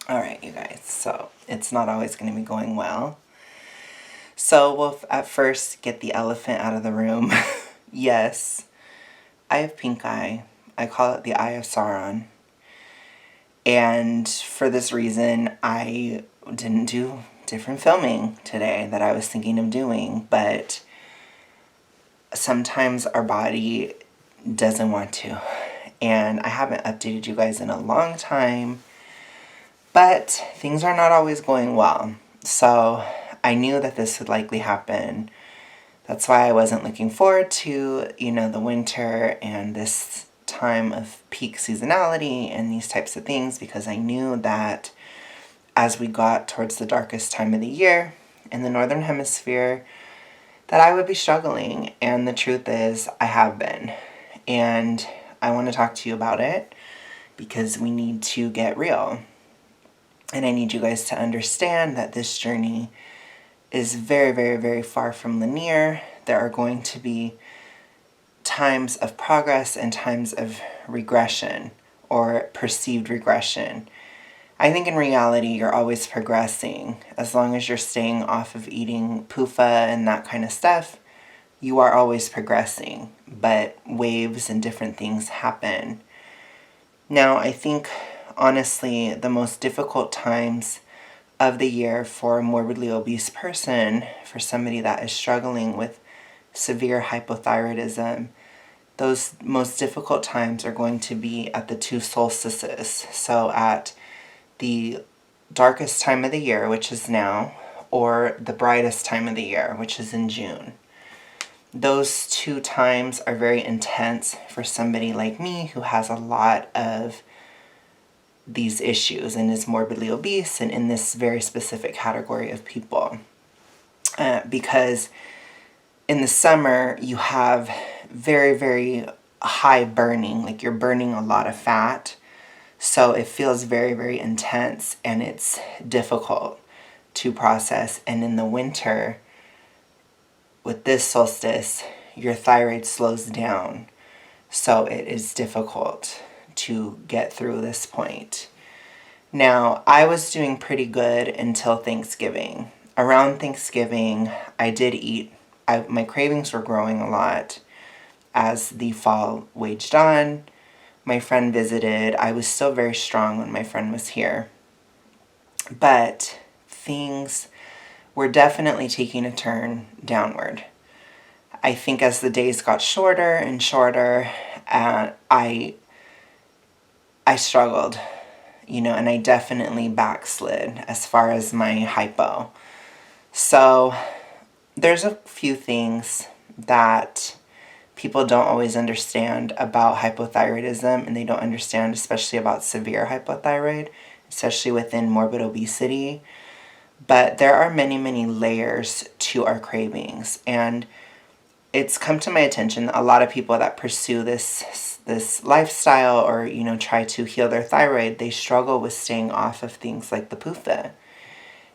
Alright, you guys, so it's not always going to be going well. So we'll at first get the elephant out of the room. Yes, I have pink eye. I call it the Eye of Sauron. And for this reason, I didn't do different filming today that I was thinking of doing, but sometimes our body doesn't want to. And I haven't updated you guys in a long time, but things are not always going well. So I knew that this would likely happen. That's why I wasn't looking forward to, the winter and this time of peak seasonality and these types of things, because I knew that as we got towards the darkest time of the year in the Northern Hemisphere, that I would be struggling. And the truth is, I have been. And I want to talk to you about it because we need to get real. And I need you guys to understand that this journey is very, very, very far from linear. There are going to be times of progress and times of regression or perceived regression. I think in reality, you're always progressing. As long as you're staying off of eating PUFA and that kind of stuff, you are always progressing. But waves and different things happen. Now, I think, honestly, the most difficult times of the year for a morbidly obese person, for somebody that is struggling with severe hypothyroidism, those most difficult times are going to be at the two solstices. So at the darkest time of the year, which is now, or the brightest time of the year, which is in June. Those two times are very intense for somebody like me who has a lot of these issues and is morbidly obese and in this very specific category of people. Because in the summer, you have very, very high burning, like you're burning a lot of fat. So it feels very, very intense and it's difficult to process. And in the winter, with this solstice, your thyroid slows down. So it is difficult to get through this point. Now, I was doing pretty good until Thanksgiving. Around Thanksgiving, I did eat. My cravings were growing a lot as the fall waged on. My friend visited. I was still very strong when my friend was here. But things were definitely taking a turn downward. I think as the days got shorter and shorter, I struggled, and I definitely backslid as far as my hypo. So there's a few things that people don't always understand about hypothyroidism, and they don't understand especially about severe hypothyroid, especially within morbid obesity. But there are many, many layers to our cravings, and it's come to my attention that a lot of people that pursue this lifestyle or, try to heal their thyroid, they struggle with staying off of things like the PUFA.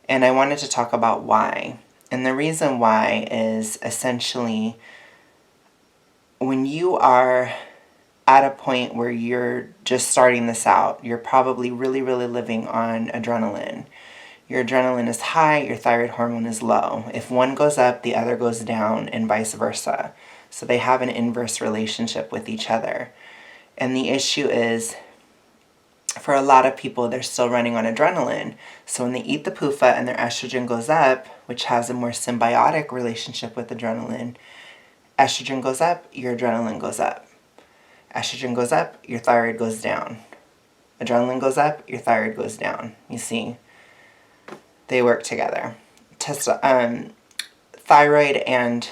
And I wanted to talk about why. And the reason why is essentially when you are at a point where you're just starting this out, you're probably really, really living on adrenaline. Your adrenaline is high, your thyroid hormone is low. If one goes up, the other goes down, and vice versa. So they have an inverse relationship with each other. And the issue is, for a lot of people, they're still running on adrenaline. So when they eat the PUFA and their estrogen goes up, which has a more symbiotic relationship with adrenaline, estrogen goes up, your adrenaline goes up. Estrogen goes up, your thyroid goes down. Adrenaline goes up, your thyroid goes down. You see? They work together. Thyroid and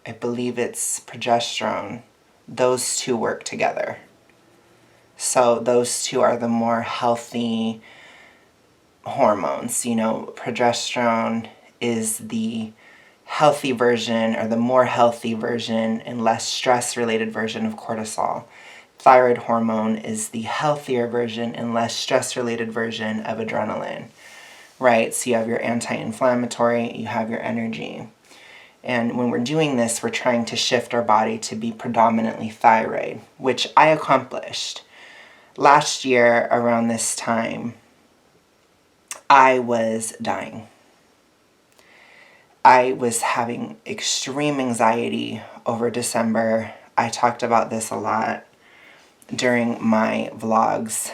I believe it's progesterone, those two work together. So those two are the more healthy hormones. Progesterone is the healthy version or the more healthy version and less stress-related version of cortisol. Thyroid hormone is the healthier version and less stress-related version of adrenaline. Right, so you have your anti-inflammatory, you have your energy. And when we're doing this, we're trying to shift our body to be predominantly thyroid, which I accomplished. Last year, around this time, I was dying. I was having extreme anxiety over December. I talked about this a lot during my vlogs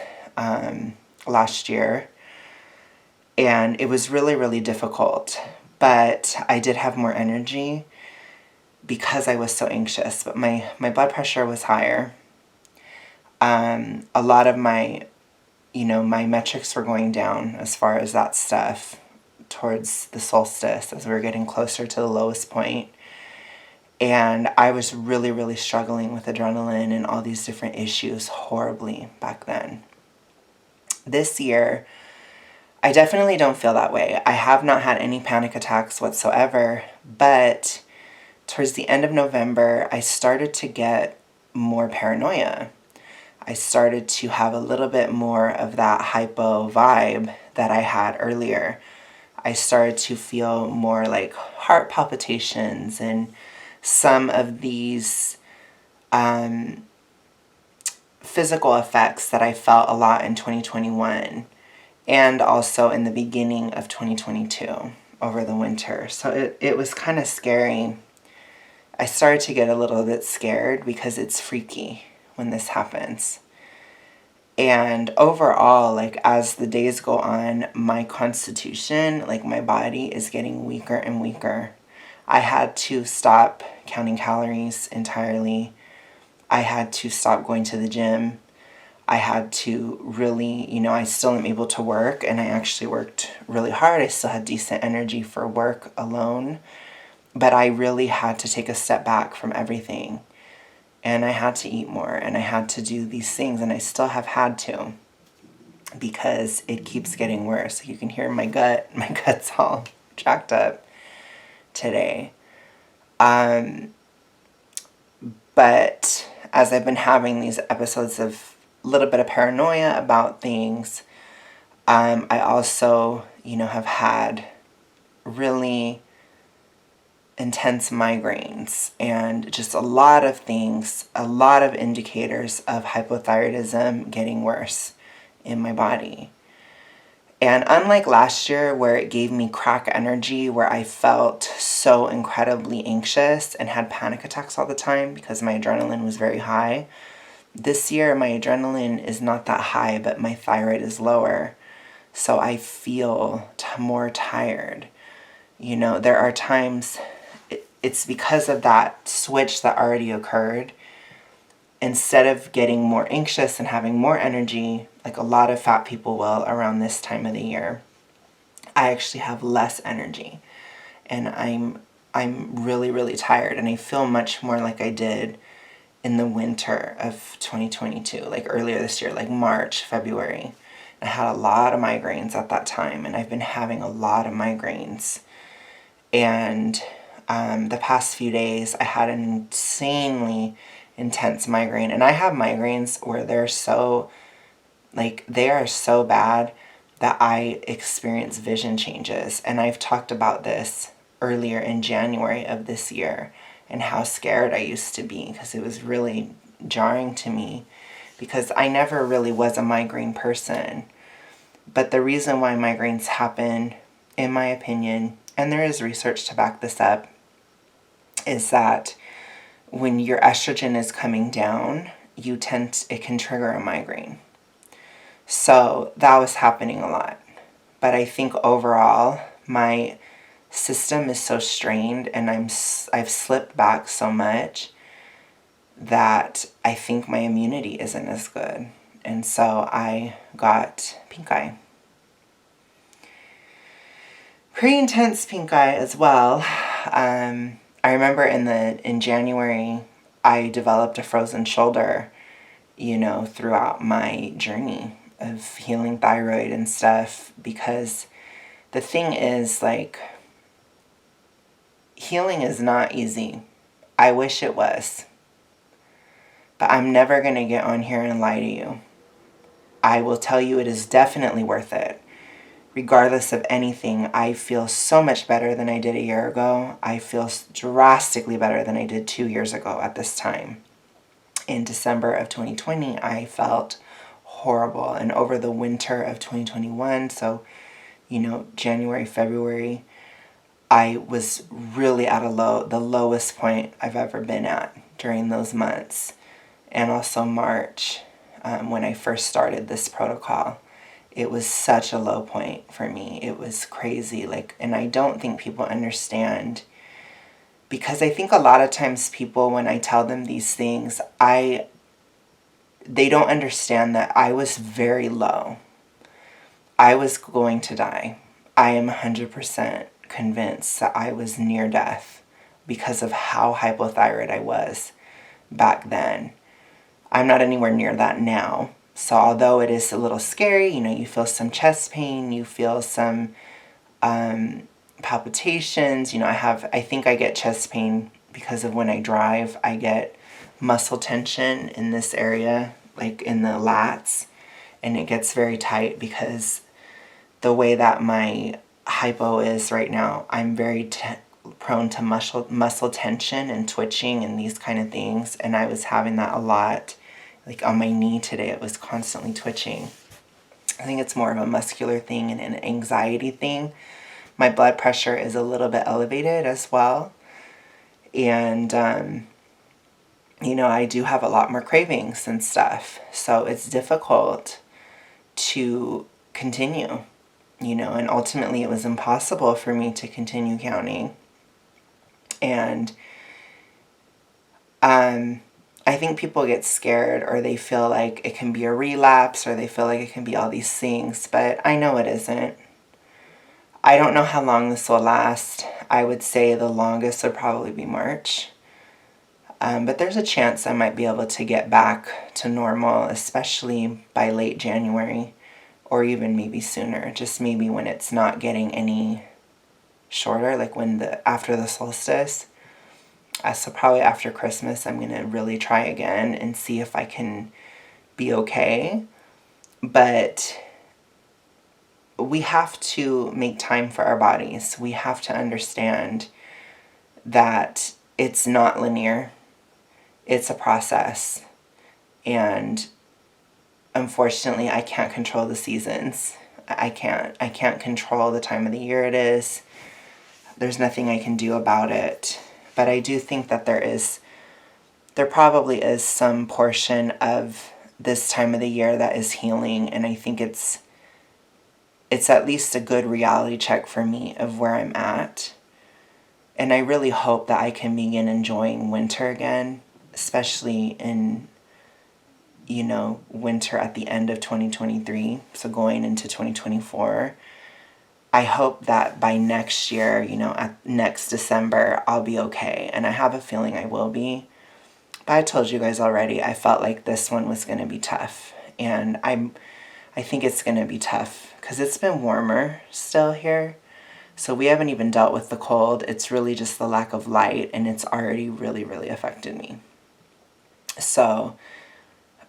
last year. And it was really, really difficult. But I did have more energy because I was so anxious. But my blood pressure was higher. A lot of my metrics were going down as far as that stuff towards the solstice as we were getting closer to the lowest point. And I was really, really struggling with adrenaline and all these different issues horribly back then. This year, I definitely don't feel that way. I have not had any panic attacks whatsoever, but towards the end of November, I started to get more paranoia. I started to have a little bit more of that hypo vibe that I had earlier. I started to feel more like heart palpitations and some of these physical effects that I felt a lot in 2021 and also in the beginning of 2022 over the winter. So it was kind of scary. I started to get a little bit scared because it's freaky when this happens. And overall, like as the days go on, my constitution, like my body is getting weaker and weaker. I had to stop counting calories entirely. I had to stop going to the gym. I had to really, I still am able to work, and I actually worked really hard. I still had decent energy for work alone, but I really had to take a step back from everything. And I had to eat more, and I had to do these things, and I still have had to because it keeps getting worse. You can hear my gut's all jacked up today. But as I've been having these episodes of a little bit of paranoia about things, I also, have had really intense migraines and just a lot of things, a lot of indicators of hypothyroidism getting worse in my body. And unlike last year where it gave me crack energy, where I felt so incredibly anxious and had panic attacks all the time because my adrenaline was very high, this year my adrenaline is not that high, but my thyroid is lower. So I feel more tired. There are times, it's because of that switch that already occurred. Instead of getting more anxious and having more energy, like a lot of fat people will around this time of the year, I actually have less energy. And I'm really, really tired. And I feel much more like I did in the winter of 2022, like earlier this year, like March, February. I had a lot of migraines at that time, and I've been having a lot of migraines. And the past few days, I had an insanely intense migraine. And I have migraines where they are so bad that I experience vision changes. And I've talked about this earlier in January of this year and how scared I used to be because it was really jarring to me because I never really was a migraine person. But the reason why migraines happen, in my opinion, and there is research to back this up, is that when your estrogen is coming down, it can trigger a migraine. So that was happening a lot. But I think overall, my system is so strained and I've slipped back so much that I think my immunity isn't as good. And so I got pink eye. Pretty intense pink eye as well. I remember in January, I developed a frozen shoulder, throughout my journey of healing thyroid and stuff, because the thing is, healing is not easy. I wish it was. But I'm never going to get on here and lie to you. I will tell you it is definitely worth it. Regardless of anything, I feel so much better than I did a year ago. I feel drastically better than I did 2 years ago at this time. In December of 2020, I felt horrible. And over the winter of 2021, so January, February, I was really at the lowest point I've ever been at during those months. And also March, when I first started this protocol. It was such a low point for me. It was crazy. And I don't think people understand, because I think a lot of times people, when I tell them these things, they don't understand that I was very low. I was going to die. I am 100% convinced that I was near death because of how hypothyroid I was back then. I'm not anywhere near that now. So although it is a little scary, you feel some chest pain, you feel some palpitations. I think I get chest pain because of when I drive. I get muscle tension in this area, like in the lats, and it gets very tight because the way that my hypo is right now, I'm very prone to muscle tension and twitching and these kind of things, and I was having that a lot. Like on my knee today, it was constantly twitching. I think it's more of a muscular thing and an anxiety thing. My blood pressure is a little bit elevated as well. And, I do have a lot more cravings and stuff. So it's difficult to continue, and ultimately it was impossible for me to continue counting. And, I think people get scared, or they feel like it can be a relapse, or they feel like it can be all these things, but I know it isn't. I don't know how long this will last. I would say the longest would probably be March. But there's a chance I might be able to get back to normal, especially by late January, or even maybe sooner, just maybe when it's not getting any shorter, like after the solstice. So probably after Christmas, I'm going to really try again and see if I can be okay. But we have to make time for our bodies. We have to understand that it's not linear. It's a process. And unfortunately, I can't control the seasons. I can't control the time of the year it is. There's nothing I can do about it. But I do think that there probably is some portion of this time of the year that is healing, and I think it's at least a good reality check for me of where I'm at. And I really hope that I can begin enjoying winter again, especially in, winter at the end of 2023, so going into 2024. I hope that by next year, at next December, I'll be okay. And I have a feeling I will be. But I told you guys already, I felt like this one was going to be tough. And I think it's going to be tough because it's been warmer still here. So we haven't even dealt with the cold. It's really just the lack of light, and it's already really, really affected me. So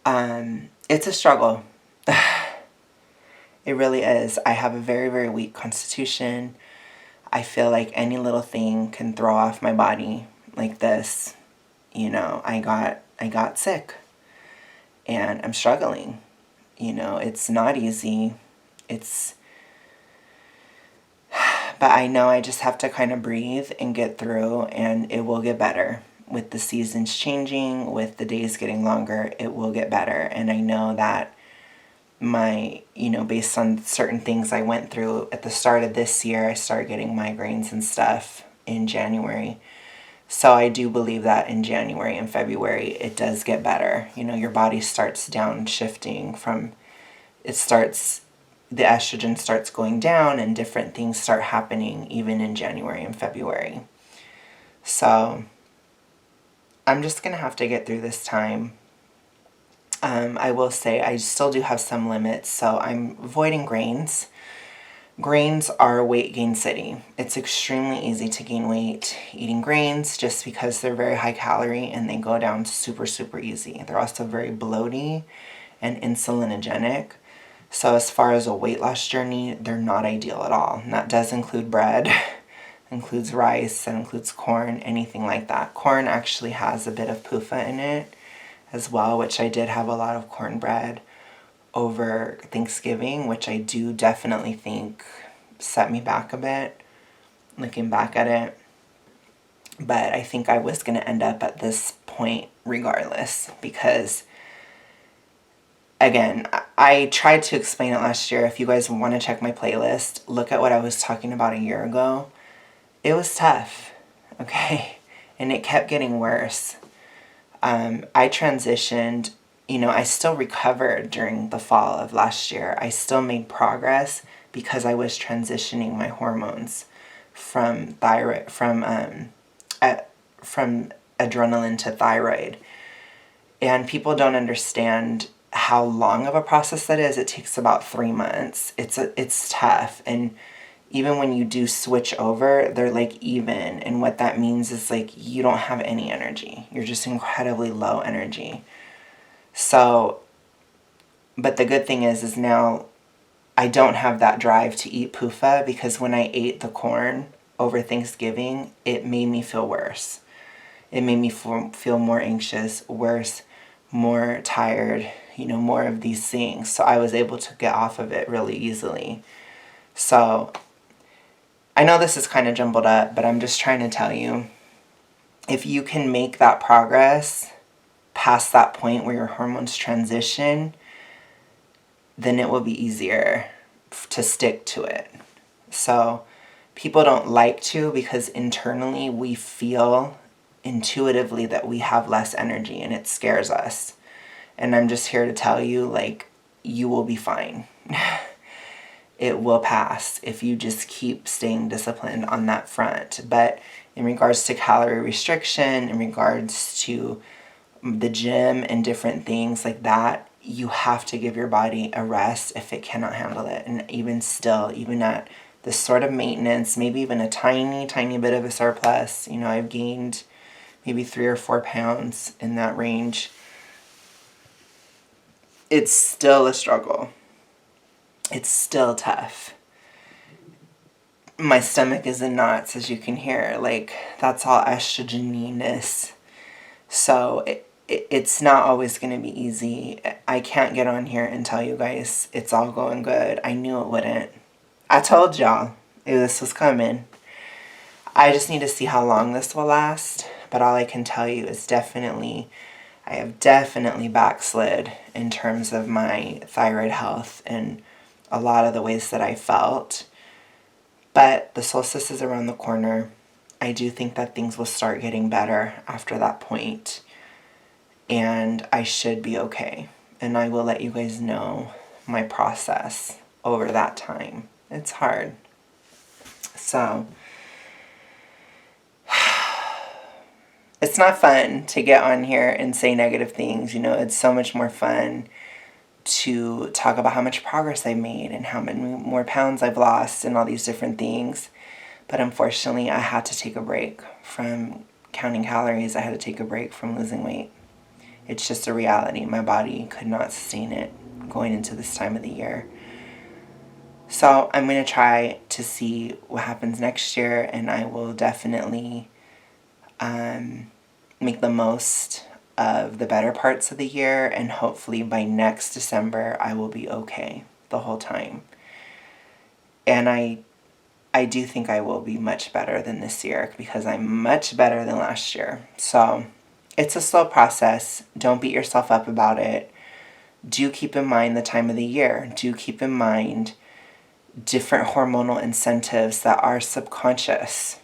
it's a struggle. It really is. I have a very, very weak constitution. I feel like any little thing can throw off my body like this. I got sick and I'm struggling. It's not easy. But I know I just have to kind of breathe and get through, and it will get better. With the seasons changing, with the days getting longer, it will get better. And I know that based on certain things I went through at the start of this year, I started getting migraines and stuff in January. So I do believe that in January and February, it does get better. Your body starts downshifting the estrogen starts going down, and different things start happening even in January and February. So I'm just going to have to get through this time. I will say I still do have some limits, so I'm avoiding grains. Grains are weight gain city. It's extremely easy to gain weight eating grains just because they're very high calorie and they go down super, super easy. They're also very bloaty and insulinogenic. So as far as a weight loss journey, they're not ideal at all. And that does include bread, includes rice, that includes corn, anything like that. Corn actually has a bit of PUFA in it as well, which I did have a lot of cornbread over Thanksgiving, which I do definitely think set me back a bit, looking back at it. But I think I was going to end up at this point regardless, because again, I tried to explain it last year. If you guys want to check my playlist, look at what I was talking about a year ago. It was tough, okay? And it kept getting worse. I transitioned, I still recovered during the fall of last year. I still made progress because I was transitioning my hormones from adrenaline to thyroid. And people don't understand how long of a process that is. It takes about 3 months. It's tough. And even when you do switch over, they're like even. And what that means is like you don't have any energy. You're just incredibly low energy. So, but the good thing is now I don't have that drive to eat PUFA, because when I ate the corn over Thanksgiving, it made me feel worse. It made me feel more anxious, worse, more tired, more of these things. So I was able to get off of it really easily. So I know this is kind of jumbled up, but I'm just trying to tell you, if you can make that progress past that point where your hormones transition, then it will be easier to stick to it. So people don't like to, because internally we feel intuitively that we have less energy, and it scares us. And I'm just here to tell you, like, you will be fine. It will pass if you just keep staying disciplined on that front. But in regards to calorie restriction, in regards to the gym and different things like that, you have to give your body a rest if it cannot handle it. And even still, even at this sort of maintenance, maybe even a tiny, tiny bit of a surplus, I've gained maybe 3 or 4 pounds in that range. It's still a struggle. It's still tough. My stomach is in knots, as you can hear. Like, that's all estrogeniness. So it's not always going to be easy. I can't get on here and tell you guys it's all going good. I knew it wouldn't. I told y'all this was coming. I just need to see how long this will last. But all I can tell you is I have definitely backslid in terms of my thyroid health and a lot of the ways that I felt. But the solstice is around the corner. I do think that things will start getting better after that point. And I should be okay. And I will let you guys know my process over that time. It's hard. So it's not fun to get on here and say negative things. It's so much more fun to talk about how much progress I made and how many more pounds I've lost and all these different things. But unfortunately, I had to take a break from counting calories. I had to take a break from losing weight. It's just a reality. My body could not sustain it going into this time of the year. So I'm going to try to see what happens next year, and I will definitely make the most of the better parts of the year, and hopefully by next December I will be okay the whole time. And I do think I will be much better than this year, because I'm much better than last year. So it's a slow process. Don't beat yourself up about it. Do keep in mind the time of the year. Do keep in mind different hormonal incentives that are subconscious.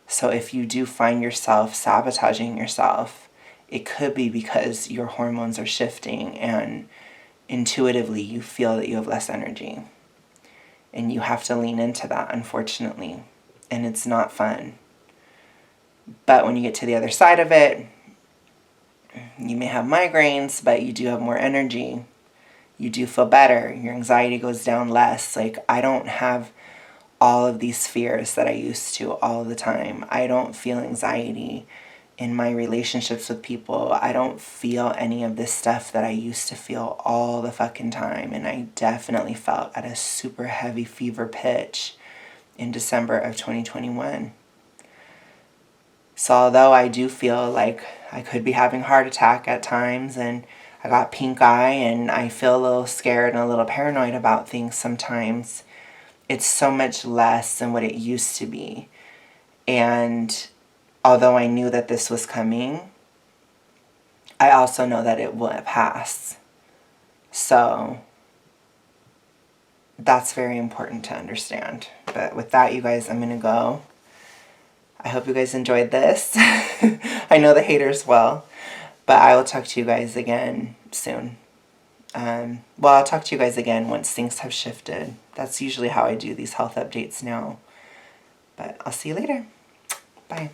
So if you do find yourself sabotaging yourself, it could be because your hormones are shifting and intuitively you feel that you have less energy. And you have to lean into that, unfortunately. And it's not fun. But when you get to the other side of it, you may have migraines, but you do have more energy. You do feel better. Your anxiety goes down less. Like, I don't have all of these fears that I used to all the time. I don't feel anxiety in my relationships with people. I don't feel any of this stuff that I used to feel all the fucking time. And I definitely felt at a super heavy fever pitch in December of 2021. So although I do feel like I could be having a heart attack at times, and I got pink eye, and I feel a little scared and a little paranoid about things sometimes, it's so much less than what it used to be. And although I knew that this was coming, I also know that it will pass. So that's very important to understand. But with that, you guys, I'm going to go. I hope you guys enjoyed this. I know the haters will. But I will talk to you guys again soon. Well, I'll talk to you guys again once things have shifted. That's usually how I do these health updates now. But I'll see you later. Bye.